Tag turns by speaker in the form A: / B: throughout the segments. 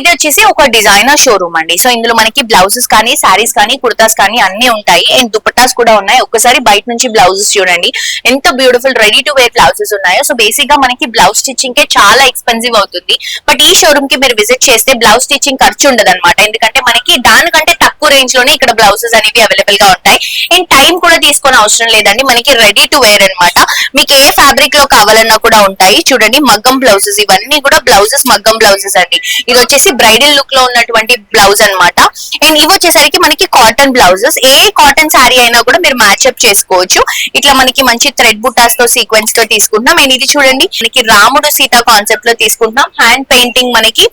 A: ఇది వచ్చేసి ఒక డిజైనర్ షోరూమ్ అండి. సో ఇందులో మనకి బ్లౌజెస్ కానీ, శారీస్ కానీ, కుర్తాస్ కానీ అన్ని ఉంటాయి. అండ్ దుపట్టాస్ కూడా ఉన్నాయి. ఒక్కసారి బయట నుంచి బ్లౌజెస్ చూడండి ఎంత beautiful ready to wear blouses ఉన్నాయో. సో బేసిక్ గా మనకి బ్లౌజ్ స్టిచ్చింగ్ కే చాలా ఎక్స్పెన్సివ్ అవుతుంది. బట్ ఈ షోరూమ్ కి మీరు విజిట్ చేస్తే బ్లౌజ్ స్టిచ్చింగ్ ఖర్చు ఉండదు అనమాట. ఎందుకంటే మనకి దానికంటే తక్కువ రేంజ్ లోనే ఇక్కడ బ్లౌజెస్ అనేవి అవైలబుల్ గా ఉంటాయి. అండ్ టైం కూడా తీసుకునే అవసరం లేదండి. మనకి రెడీ టు వేర్ అనమాట. మీకు ఏ ఫ్యాబ్రిక్ లో కావాలన్నా కూడా ఉంటాయి. చూడండి మగ్గం బ్లౌజెస్, ఇవన్నీ కూడా బ్లౌజెస్ మగ్గం బ్లౌజెస్ అండి. ఇది వచ్చేసి బ్రైడల్ లుక్ లో ఉన్నటువంటి బ్లౌజ్ అన్నమాట. అండ్ ఇవి వచ్చేసరికి మనకి కాటన్ బ్లౌజెస్. ఏ కాటన్ శారీ అయినా కూడా మీరు మ్యాచ్అప్ చేసుకోవచ్చు. ఇట్లా మనకి మంచి థ్రెడ్ బుటాస్ తో సీక్వెన్స్ తో తీసుకుంటున్నాం. అండ్ ఇది చూడండి మనకి రాముడు సీత కాన్సెప్ట్ లో తీసుకుంటున్నాం. హ్యాండ్ పెయింటింగ్ మనకి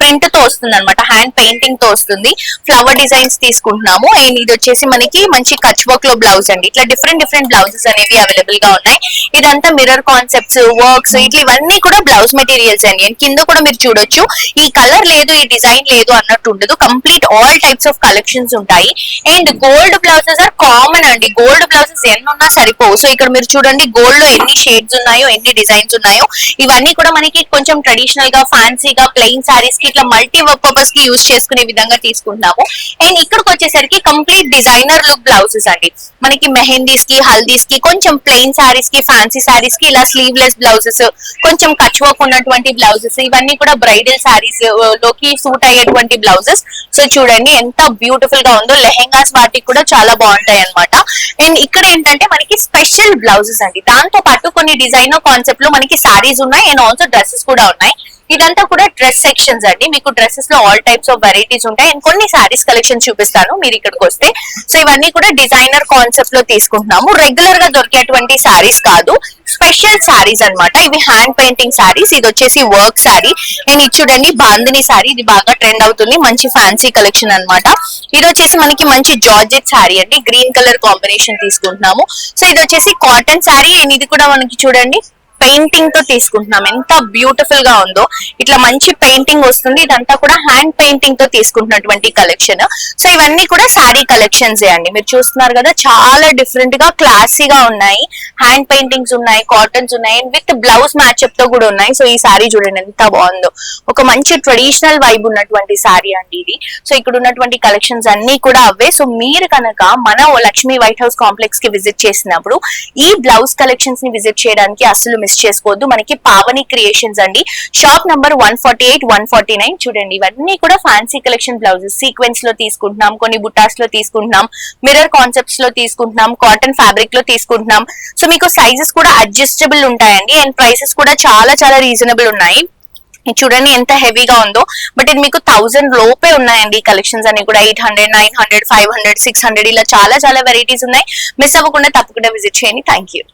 A: ప్రింట్ తో వస్తుంది అనమాట. హ్యాండ్ పెయింటింగ్ తో వస్తుంది. ఫ్లవర్ డిజైన్స్ తీసుకుంటున్నాము. అండ్ ఇది వచ్చేసి మనకి మంచి కచ్ వర్క్ లో బ్లౌజ్ అండి. ఇట్లా డిఫరెంట్ డిఫరెంట్ బ్లౌజెస్ అనేవి అవైలబుల్ గా ఉన్నాయి. ఇదంతా మిర్రర్ కాన్సెప్ట్స్, వర్క్స్, ఇట్లా ఇవన్నీ కూడా బ్లౌజ్ మెటీరియల్స్ అండి. అండ్ కింద కూడా మీరు చూడొచ్చు ఈ కలర్ లేదు, ఈ డిజైన్ లేదు అన్నట్టు ఉండదు. Complete all types of collections ఉంటాయి. And gold blouses are common అండి. గోల్డ్ బ్లౌజెస్ ఎన్ని ఉన్నా సరిపోవు. సో ఇక్కడ మీరు చూడండి గోల్డ్ లో ఎన్ని షేడ్స్ ఉన్నాయో, ఎన్ని డిజైన్స్ ఉన్నాయో. ఇవన్నీ కూడా మనకి కొంచెం ట్రెడిషనల్ గా, ఫ్యాన్సీగా, ప్లెయిన్ సారీస్ కి ఇట్లా మల్టీ పర్పస్ కి యూజ్ చేసుకునే విధంగా తీసుకుంటున్నాము. అండ్ ఇక్కడికి వచ్చేసరికి కంప్లీట్ డిజైనర్ లుక్ బ్లౌజెస్ అండి. మనకి మెహందీస్ కి, హల్దీస్ కి, కొంచెం ప్లెయిన్ సారీస్ కి, ఫ్యాన్సీ సారీస్ కి ఇలా స్లీవ్లెస్ బ్లౌజెస్, కొంచెం కచ్ వర్క్ ఉన్నటువంటి బ్లౌజెస్, ఇవన్నీ కూడా బ్రైడల్ సారీస్ లోకి సూట్ అయ్యేటువంటి బ్లౌజెస్. సో చూడండి ఎంత బ్యూటిఫుల్ గా ఉందో. లెహెంగాస్ వాటికి కూడా చాలా బాగుంటాయి అనమాట. అండ్ ఇక్కడ ఏంటంటే మనకి స్పెషల్ బ్లౌజెస్ అండి. దాంతో పాటు కొన్ని డిజైనర్ కాన్సెప్ట్ లో మనకి సారీస్ ఉన్నాయి. అండ్ ఆల్సో డ్రెస్సెస్ కూడా ఉన్నాయి. ఇదంతా కూడా డ్రెస్ సెక్షన్స్ అండి. మీకు డ్రెస్సెస్ లో ఆల్ టైప్స్ ఆఫ్ వెరైటీస్ ఉంటాయి. అండ్ కొన్ని సారీస్ కలెక్షన్ చూపిస్తాను మీరు ఇక్కడికి వస్తే. సో ఇవన్నీ కూడా డిజైనర్ కాన్సెప్ట్ లో తీసుకుంటున్నాము. రెగ్యులర్ గా దొరికేటువంటి సారీస్ కాదు, స్పెషల్ సారీస్ అన్నమాట. ఇవి హ్యాండ్ పెయింటింగ్ సారీస్. ఇది వచ్చేసి వర్క్ సారీ. అండ్ ఇది చూడండి బాందిని సారీ. ఇది బాగా ట్రెండ్ అవుతుంది. మంచి ఫ్యాన్సీ కలెక్షన్ అన్నమాట. ఇది వచ్చేసి మనకి మంచి జార్జెట్ సారీ అండి. గ్రీన్ కలర్ కాంబినేషన్ తీసుకుంటున్నాము. సో ఇది వచ్చేసి కాటన్ సారీ. అండ్ ఇది కూడా మనకి చూడండి పెయింటింగ్ తో తీసుకుంటున్నాం. ఎంత బ్యూటిఫుల్ గా ఉందో. ఇట్లా మంచి పెయింటింగ్ వస్తుంది. ఇదంతా కూడా హ్యాండ్ పెయింటింగ్ తో తీసుకుంటున్నటువంటి కలెక్షన్. సో ఇవన్నీ కూడా శారీ కలెక్షన్స్ అండి. మీరు చూస్తున్నారు కదా చాలా డిఫరెంట్ గా క్లాసీగా ఉన్నాయి. హ్యాండ్ పెయింటింగ్స్ ఉన్నాయి, కాటన్స్ ఉన్నాయి, విత్ బ్లౌజ్ మ్యాచ్అప్ తో కూడా ఉన్నాయి. సో ఈ శారీ చూడండి ఎంత బాగుందో. ఒక మంచి ట్రెడిషనల్ వైబ్ ఉన్నటువంటి శారీ అండి ఇది. సో ఇక్కడ ఉన్నటువంటి కలెక్షన్స్ అన్ని కూడా అవే. సో మీరు కనుక మన లక్ష్మీ వైట్ హౌస్ కాంప్లెక్స్ కి విజిట్ చేసినప్పుడు ఈ బ్లౌజ్ కలెక్షన్స్ ని విజిట్ చేయడానికి అసలు మిస్ చేసుకోవద్దు. మనకి పావని క్రియేషన్స్ అండి. Shop number 148, 149. చూడండి ఇవన్నీ కూడా ఫ్యాన్సీ కలెక్షన్ బ్లౌజెస్. సీక్వెన్స్ లో తీసుకుంటున్నాం, కొన్ని బుటాస్ లో తీసుకుంటున్నాం, మిర్రర్ కాన్సెప్ట్స్ లో తీసుకుంటున్నాం, కాటన్ ఫ్యాబ్రిక్ లో తీసుకుంటున్నాం. సో మీకు సైజెస్ కూడా అడ్జస్టబుల్ ఉంటాయండి. అండ్ ప్రైసెస్ కూడా చాలా చాలా రీజనబుల్ ఉన్నాయి. చూడండి ఎంత హెవీగా ఉందో. బట్ ఇది మీకు 1000 లోపే ఉన్నాయండి. కలెక్షన్స్ అన్ని కూడా 800, 900, 500, 600 ఇలా చాలా చాలా వెరైటీస్ ఉన్నాయి. మిస్ అవ్వకుండా తప్పకుండా విజిట్ చేయండి. Thank you.